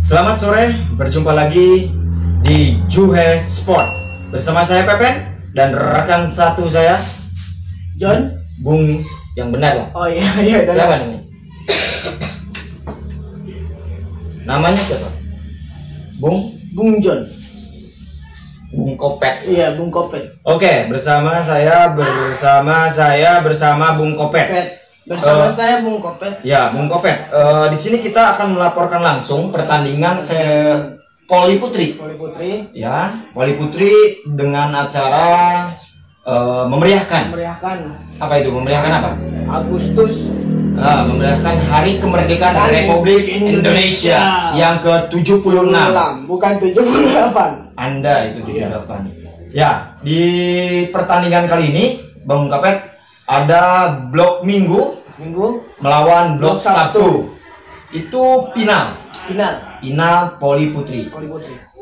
Selamat sore, berjumpa lagi di Juhe Sport bersama saya Pepen dan rekan satu saya John. Bung yang benar lah. Oh iya. Siapa namanya? Namanya siapa? Bung John. Bung Kopet. Iya, Bung Kopet. Oke, bersama Bung Kopet. Bersama saya Bung Kopet. Ya, Bung Kopet. Di sini kita akan melaporkan langsung pertandingan Poli Putri. Ya, Poli Putri dengan acara memeriahkan. Apa itu? Memeriahkan apa? Agustus. Memeriahkan Hari Kemerdekaan Republik Indonesia yang ke-76. Bukan 78. Anda itu 78. Ya, di pertandingan kali ini Bung Kopet ada blok minggu melawan blok Sabtu. Itu final Poli Putri.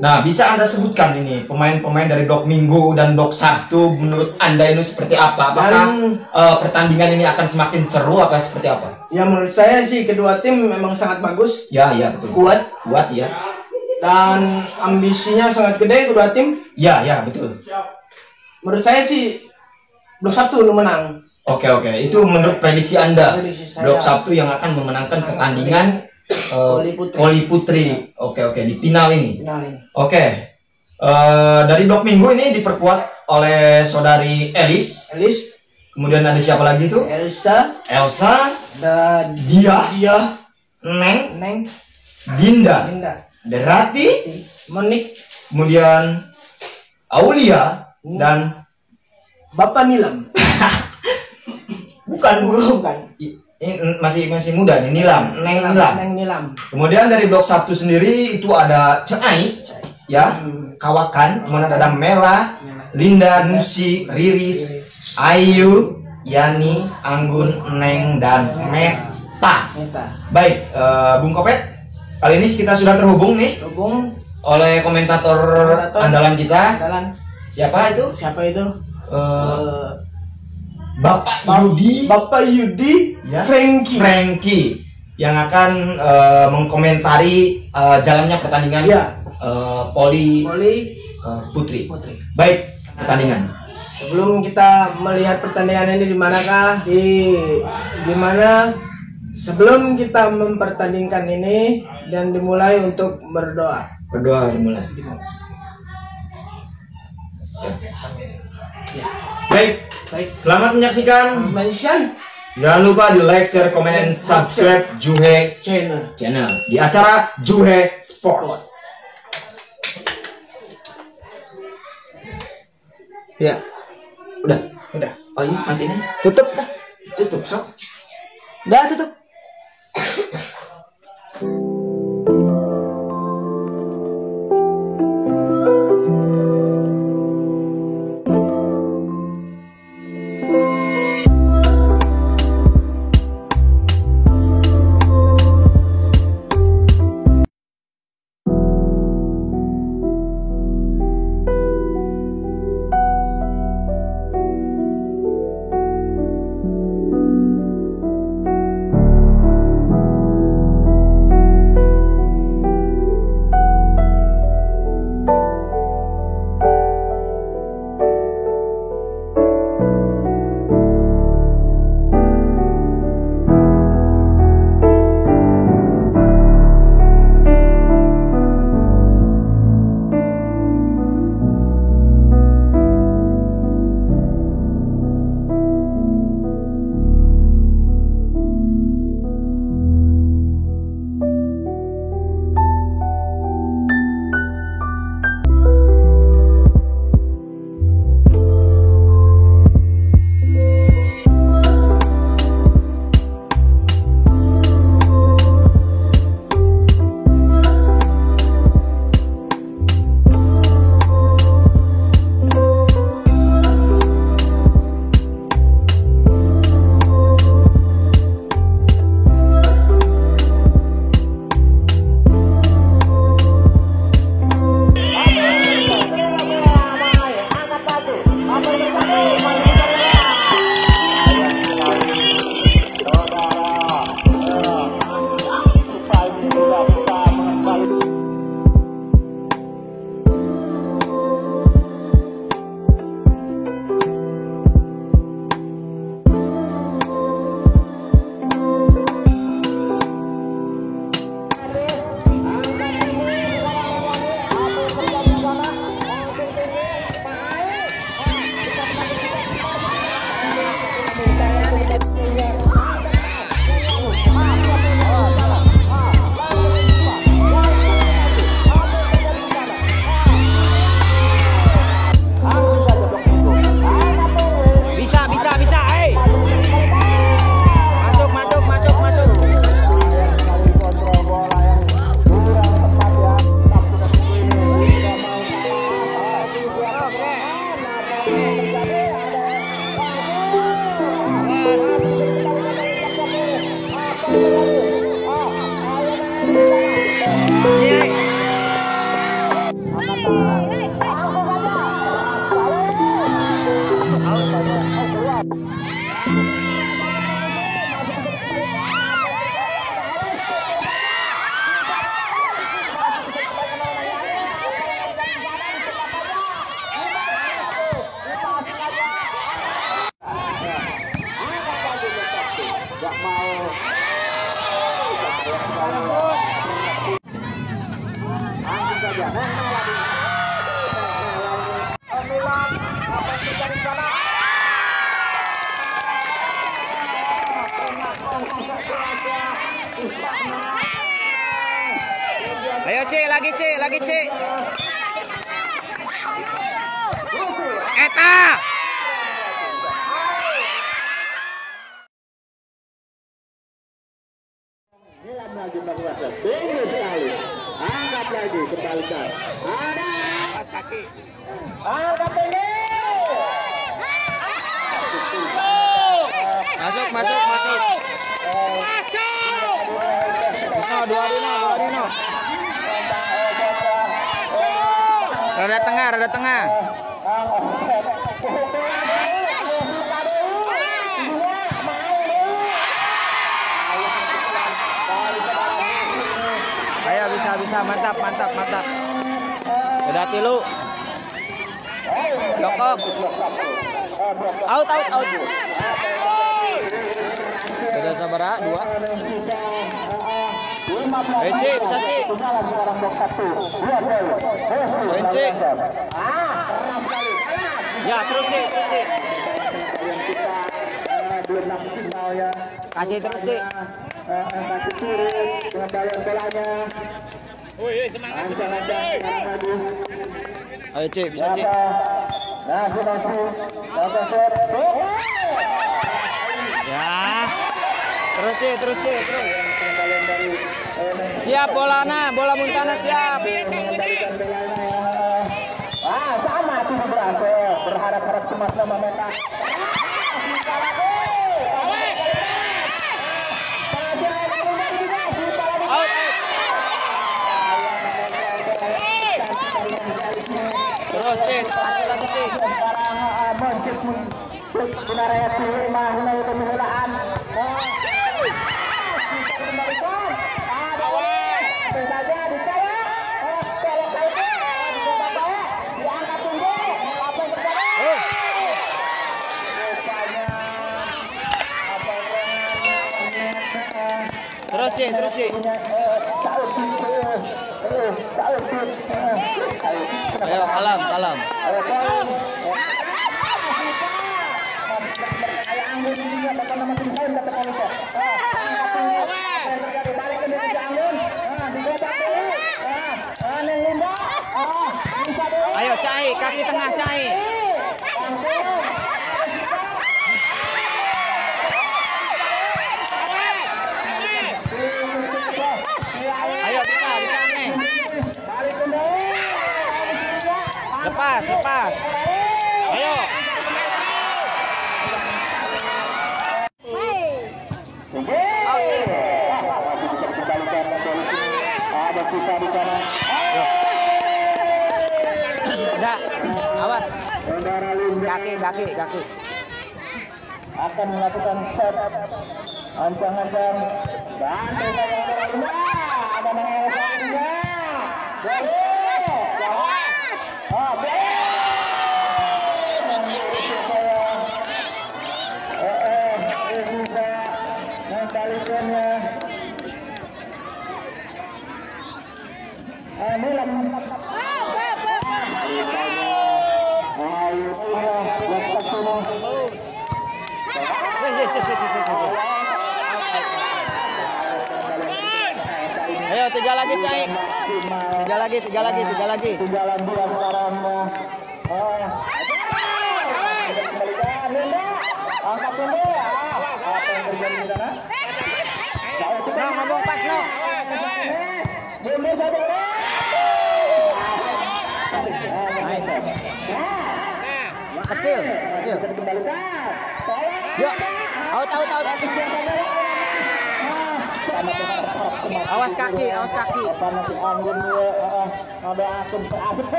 Nah, bisa Anda sebutkan ini pemain-pemain dari blok minggu dan blok Sabtu menurut Anda ini seperti apa? Apakah pertandingan ini akan semakin seru apa seperti apa? Ya, menurut saya sih kedua tim memang sangat bagus. Ya, betul. Kuat ya. Dan ambisinya sangat gede kedua tim. Ya, betul. Menurut saya sih blok Sabtu menang. Oke. Itu menurut prediksi Anda. Blok saya. Sabtu yang akan memenangkan pertandingan Poli Putri. Oke, di final ini. Oke. Dari blok minggu ini diperkuat oleh saudari Elis. Kemudian ada siapa lagi tuh? Elsa. Dan Dia. Neng. Dinda. Derati. Monik. Kemudian Aulia dan Bapak Nilam. Bukan. Ini masih muda nih, Neng Nilam. Kemudian dari blok Sabtu sendiri itu ada Cai, ya, Kawakan. Kemudian ada Mela, Linda, Nusi, Riris, Ayu, Yani, Anggun, Neng, dan Meta. Baik, Bung Kopet, kali ini kita sudah terhubung nih oleh komentator andalan kita. Siapa itu? Bapak Yudi ya? Frankie yang akan mengkomentari jalannya pertandingan Poli Putri. Baik, pertandingan. Sebelum kita melihat pertandingan ini sebelum kita mempertandingkan ini dan dimulai untuk berdoa dimulai. Baik, selamat menyaksikan. Jangan lupa di like, share, comment, and subscribe Juhe Channel di acara Juhe Sport. Ya, udah. Oh iya, matiin. Tutup sok. Udah tutup. Ayo C, lagi C, lagi C. Eta. Nilam lagi melakukan tinggi sekali. Angkat lagi, kembalikan. Ada kaki. Angkat tinggi. Masuk, masuk, masuk. Dino, dua Dino. Rada tengah, rada tengah. Ayo bisa, mantap. Udah tilu. Jokok. Out. Udah sabar, 2. C, bisa C. C. Ya, terus C. Kasih terus C. Kasih kiri, pengembalian bolanya. Semangat. Ayo C, bisa C. Ya. Terus C. Siap bola Muntana siap. Sama tidak berhasil. Berharap cemas nama mereka. Out. Terus C, lagi C. Sekarang pemilaan. Terus C. Ayo kalem. Ayo Cai, kasih tengah Cai. Ayo bisa nih. Lepas. Ayo. Ada sisa di sana. Enggak. Awas. Kaki. Akan melakukan set ancang-ancang dan ada mengelaknya. Ayo 3 lagi Cai. 3 lagi. Tinggalan 2 sekarang. Angkat dulu ya. Apa yang terjadi di sana? No, ngomong pas no. Naik. Kecil. Yuk. Out. Awas kaki.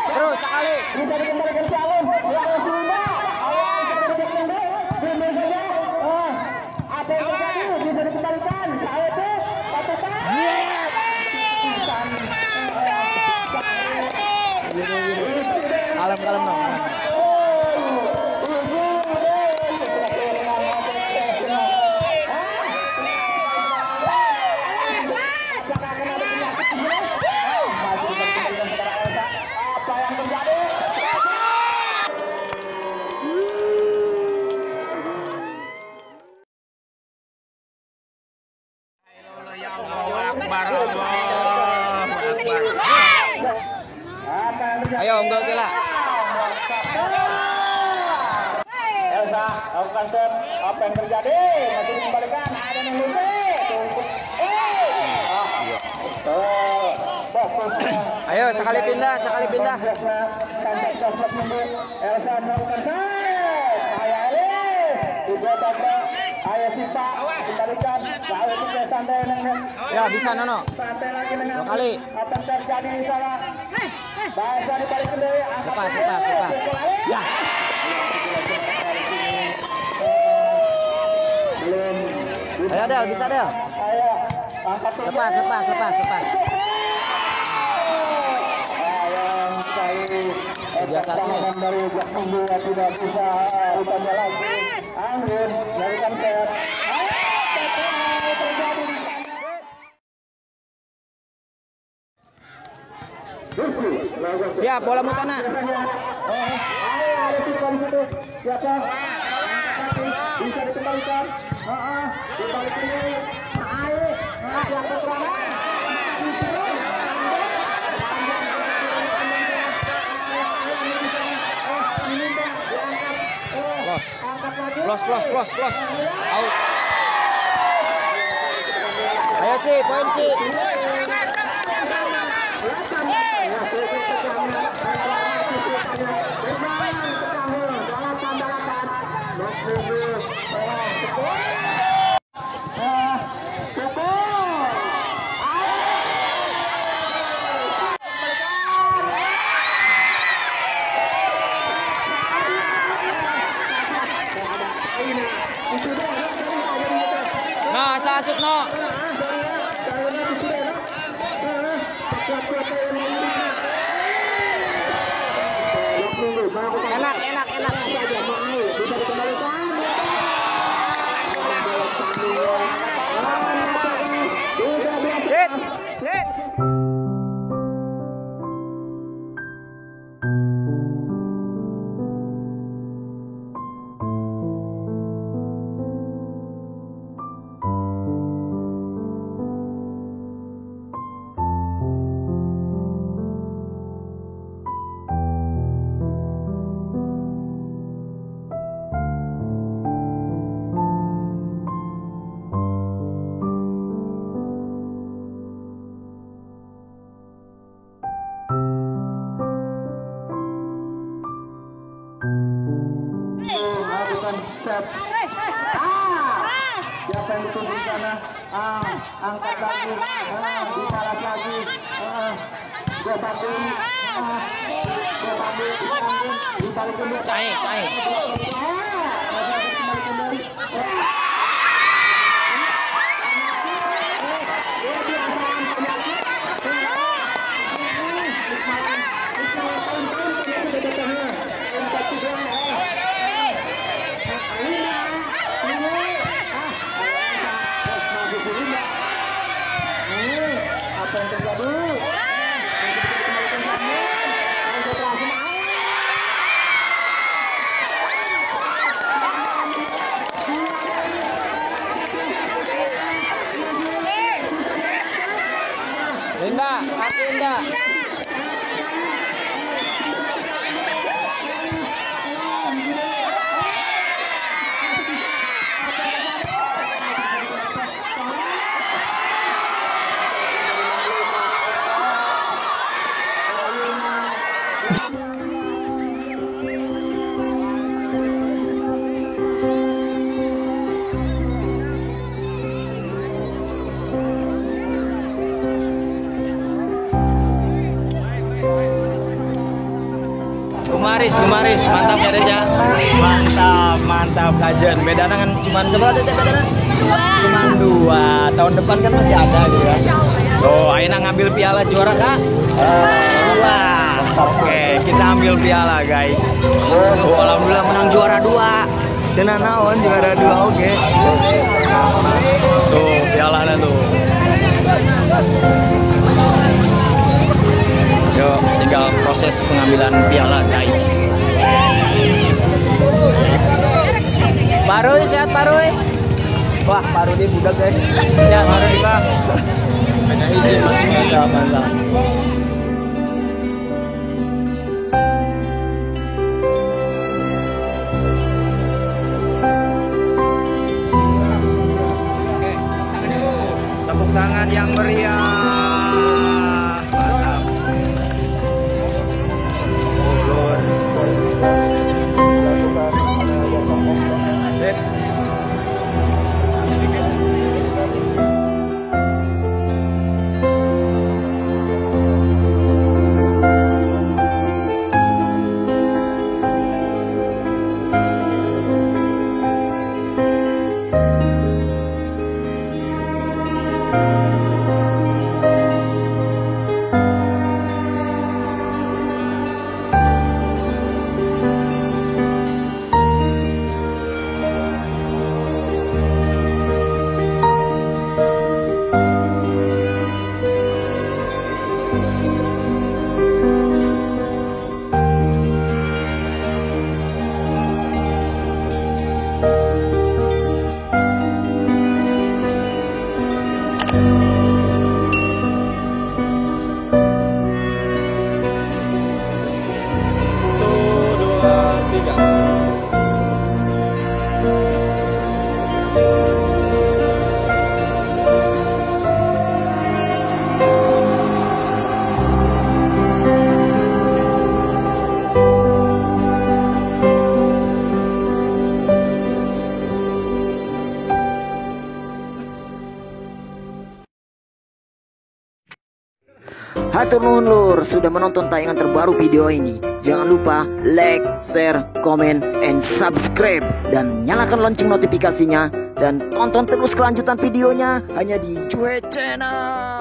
Terus sekali. Yes. Kalem dong. Ayo unggul Tila. Elsa lakukan set. Apa yang terjadi? Masih dikembalikan. Ada yang lupa. Ayo sekali pindah, sekali pindah. Elsa melakukan set. Ayah Elis. Tiga tanda. Ayah Sipa. Kembalikan. Lalu tiga santai. Ya bisa Nono. Santai lagi dengan. 2 kali. Apa yang terjadi di sana? Bahasa dibalik sendiri. Lepas. Ya. Ayo Del, bisa Del. Lepas. Tiga satu. Dari Jack Minggu tidak bisa rupanya lagi. Anggun melakukan set. Siap bola Mutana. Siapa? Bisa dikembalikan. Dibalik ini. Los. Out. Ayo Ci, poin Ci. Nah, sasuk no. Enak. Sit. Siapa yang ditunggu di sana? Angkat lagi. Dibalas lagi. Dia bangun. Dibalik kembali. Cai. Apa yang terjadi? Linda. Gumaris, mantap ya Reza. Mantap Kajen. Beda dengan cuman seberapa Reza bedanya? Cuman 2. Tahun depan kan masih ada gitu ya. Oh, Aina ngambil piala juara Kak. Wah. Oke, kita ambil piala guys. Oh, alhamdulillah menang juara 2. Tenan naon juara 2. Oke. Tuh, pialanya tuh. Yuk, tinggal proses pengambilan piala guys. Paruy, sehat Paruy. Wah, Paruy ini budak guys. Sehat Paruy Pak. Mantap. Hatur nuhun lur sudah menonton tayangan terbaru video ini. Jangan lupa like, share, komen, and subscribe. Dan nyalakan lonceng notifikasinya. Dan tonton terus kelanjutan videonya hanya di Cuhe Channel.